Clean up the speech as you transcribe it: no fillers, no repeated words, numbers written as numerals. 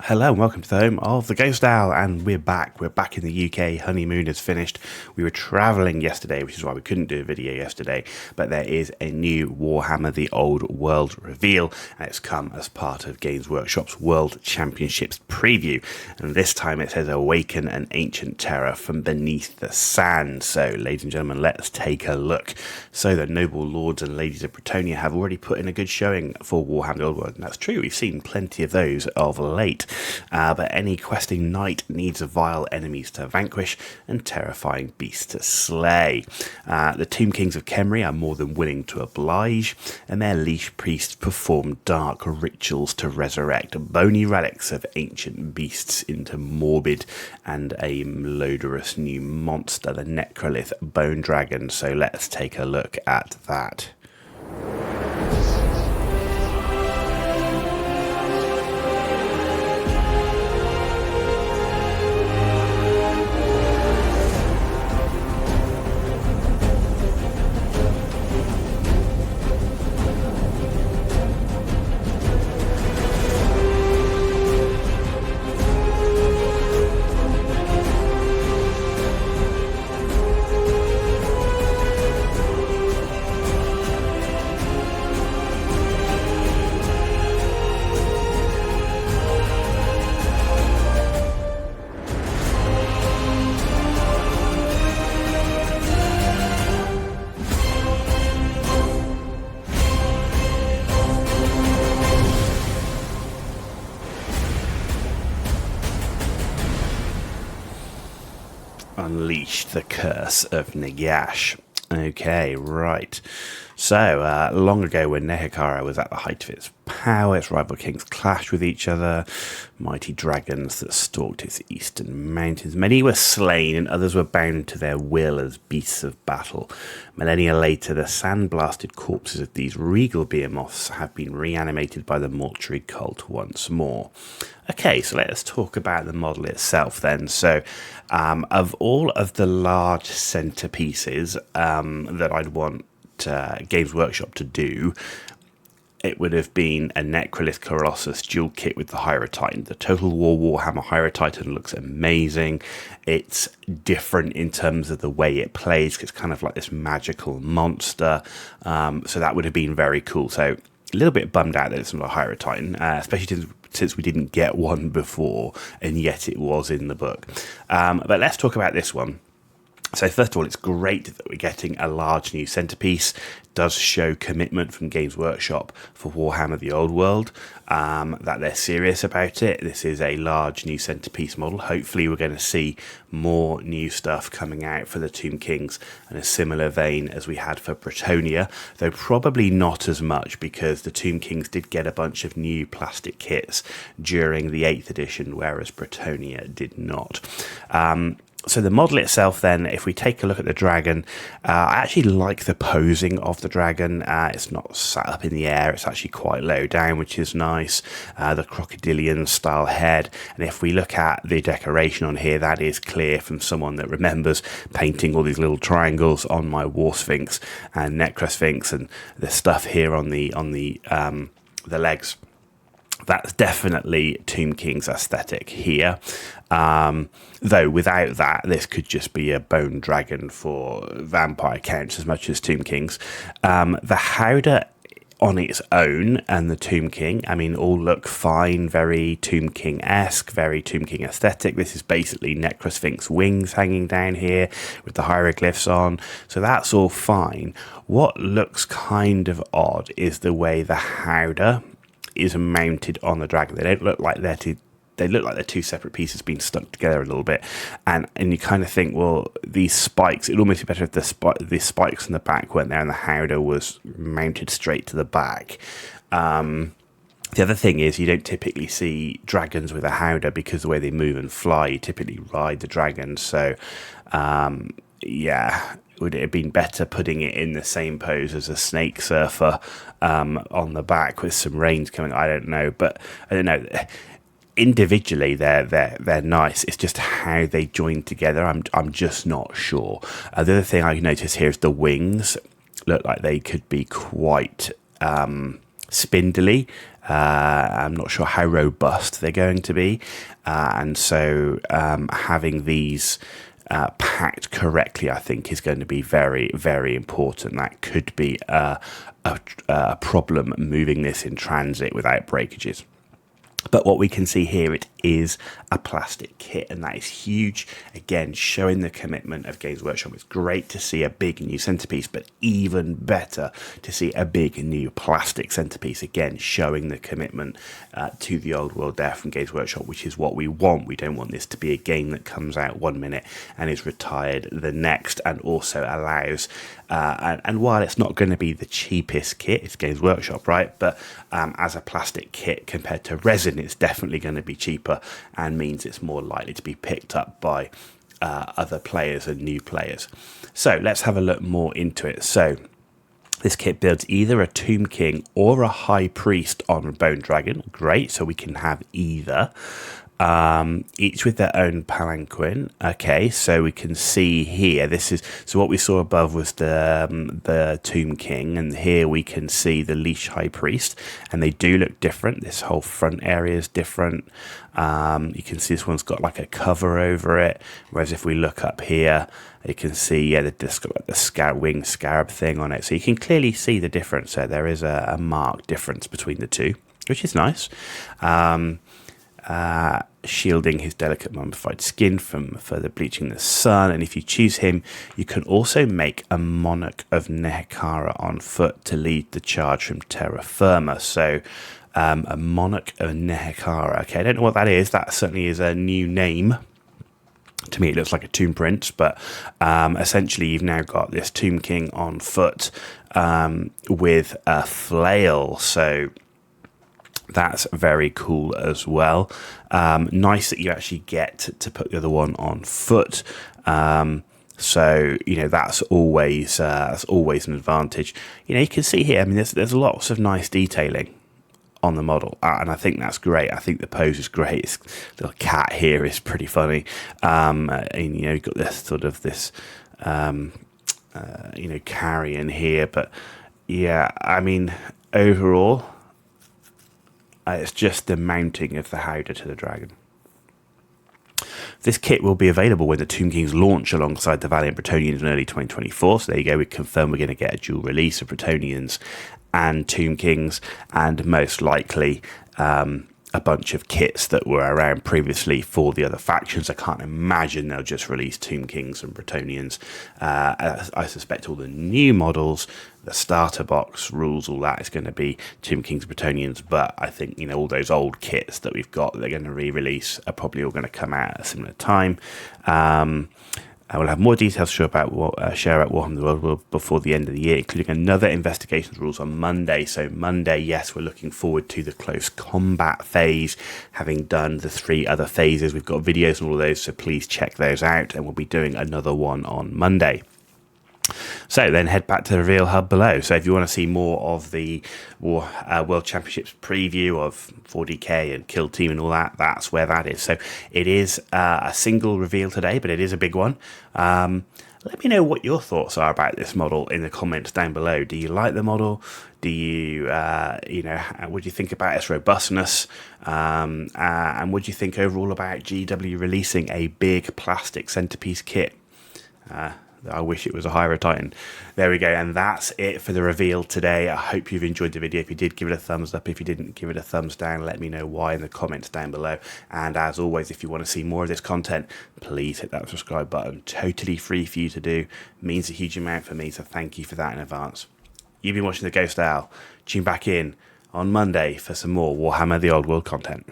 Hello and welcome to the home of the Ghost Owl, and we're back. We're back in the UK. Honeymoon is finished. We were travelling yesterday, which is why we couldn't do a video yesterday, but there is a new Warhammer The Old World reveal, and it's come as part of Games Workshop's World Championships preview, and this time it says awaken an ancient terror from beneath the sand. So ladies and gentlemen, let's take a look. So the noble lords and ladies of Bretonia have already put in a good showing for Warhammer The Old World, and that's true. We've seen plenty of those of late. But any questing knight needs vile enemies to vanquish and terrifying beasts to slay. The Tomb Kings of Khemri are more than willing to oblige, and their liege priests perform dark rituals to resurrect bony relics of ancient beasts into morbid and a malodorous new monster, the Necrolith Bone Dragon. So let's take a look at that. Unleash the curse of Nagash. Okay, right. So, long ago when Nehekhara was at the height of its power, its rival kings clashed with each other, mighty dragons that stalked its eastern mountains. Many were slain and others were bound to their will as beasts of battle. Millennia later, the sand-blasted corpses of these regal behemoths have been reanimated by the mortuary cult once more. Okay, so let's talk about the model itself then. So, of all of the large centerpieces that I'd want Games Workshop to do, it would have been a Necrolith Colossus dual kit with the Hierotitan. The Total War Warhammer Hierotitan looks amazing. It's different in terms of the way it plays. It's kind of like this magical monster. So that would have been very cool. So a little bit bummed out that it's not a Hierotitan, especially since we didn't get one before, and yet it was in the book. But let's talk about this one. So first of all, it's great that we're getting a large new centerpiece. It does show commitment from Games Workshop for Warhammer The Old World, that they're serious about it. This is a large new centerpiece model. Hopefully we're going to see more new stuff coming out for the Tomb Kings in a similar vein as we had for Bretonia, though probably not as much because the Tomb Kings did get a bunch of new plastic kits during the 8th edition, whereas Bretonia did not. So the model itself then, if we take a look at the dragon, I actually like the posing of the dragon. It's not sat up in the air, it's actually quite low down, which is nice. The crocodilian style head, and if we look at the decoration on here, that is clear from someone that remembers painting all these little triangles on my War Sphinx and Necrosphinx, and the stuff here on the legs. That's definitely Tomb King's aesthetic here. Though without that, this could just be a bone dragon for vampire counts as much as Tomb King's. The Howdah on its own and the Tomb King, I mean, all look fine, very Tomb King-esque, very Tomb King aesthetic. This is basically Necrosphinx wings hanging down here with the hieroglyphs on, so that's all fine. What looks kind of odd is the way the Howdah is mounted on the dragon. They don't look like they're two separate pieces being stuck together a little bit, and you kind of think, well, these spikes, it'd almost be better if the spikes in the back weren't there and the Howdah was mounted straight to the back. The other thing is you don't typically see dragons with a Howdah because the way they move and fly, you typically ride the dragon. So yeah, would it have been better putting it in the same pose as a snake surfer on the back with some reins coming? I don't know, but I don't know. Individually, they're nice. It's just how they join together. I'm just not sure. The other thing I notice here is the wings look like they could be quite spindly. I'm not sure how robust they're going to be. And so having these packed correctly, I think, is going to be very, very important. That could be a problem moving this in transit without breakages. But what we can see here, it is a plastic kit, and that is huge. Again, showing the commitment of Games Workshop. It's great to see a big new centerpiece, but even better to see a big new plastic centerpiece. Again, showing the commitment to the old world there from Games Workshop, which is what we want. We don't want this to be a game that comes out 1 minute and is retired the next, and also allows and while it's not going to be the cheapest kit, it's Games Workshop, right? But as a plastic kit compared to resin, it's definitely going to be cheaper, and means it's more likely to be picked up by other players and new players. So let's have a look more into it. So this kit builds either a Tomb King or a High Priest on a Bone Dragon. Great, so we can have either. Each with their own palanquin. Okay, so we can see here, this is, so what we saw above was the Tomb King, and here we can see the Leash High Priest, and they do look different. This whole front area is different. You can see this one's got like a cover over it, whereas if we look up here, you can see, yeah, it's got like the wing scarab thing on it, so you can clearly see the difference. So there is a marked difference between the two, which is nice. Shielding his delicate mummified skin from further bleaching in the sun, and if you choose him, you can also make a Monarch of Nehekhara on foot to lead the charge from terra firma. So a Monarch of Nehekhara. Okay, I don't know what that is. That certainly is a new name. To me, it looks like a Tomb Prince, but essentially you've now got this Tomb King on foot with a flail. So that's very cool as well. Nice that you actually get to put the other one on foot. So, you know, that's always an advantage. You know, you can see here, I mean, there's lots of nice detailing on the model, and I think that's great. I think the pose is great. This little cat here is pretty funny. And, you know, you've got this sort of this, you know, carrion here. But, yeah, I mean, overall, it's just the mounting of the howdah to the dragon. This kit will be available when the Tomb Kings launch alongside the Valiant Bretonnians in early 2024. So there you go, we confirm we're going to get a dual release of Bretonnians and Tomb Kings, and most likely a bunch of kits that were around previously for the other factions. I can't imagine they'll just release Tomb Kings and Bretonnians. I suspect all the new models, the starter box rules, all that is going to be Tomb Kings, Bretonnians, but I think, you know, all those old kits that we've got that they're going to re-release are probably all going to come out at a similar time. I will have more details to share about Warhammer the World before the end of the year, including another investigations rules on Monday. So Monday, yes, we're looking forward to the close combat phase, having done the 3 other phases. We've got videos on all of those, so please check those out, and we'll be doing another one on Monday. So then head back to the Reveal Hub below. So if you want to see more of the World Championships preview of 40k and Kill Team and all that, that's where that is. So it is a single reveal today, but it is a big one. Let me know what your thoughts are about this model in the comments down below. Do you like the model? Do you, you know, what do you think about its robustness? And what do you think overall about GW releasing a big plastic centerpiece kit? I wish it was a Hydra Titan. There we go, and that's it for the reveal today. I hope you've enjoyed the video. If you did, give it a thumbs up. If you didn't, give it a thumbs down. Let me know why in the comments down below. And as always, if you want to see more of this content, please hit that subscribe button. Totally free for you to do. Means a huge amount for me, so thank you for that in advance. You've been watching The Ghost Owl. Tune back in on Monday for some more Warhammer The Old World content.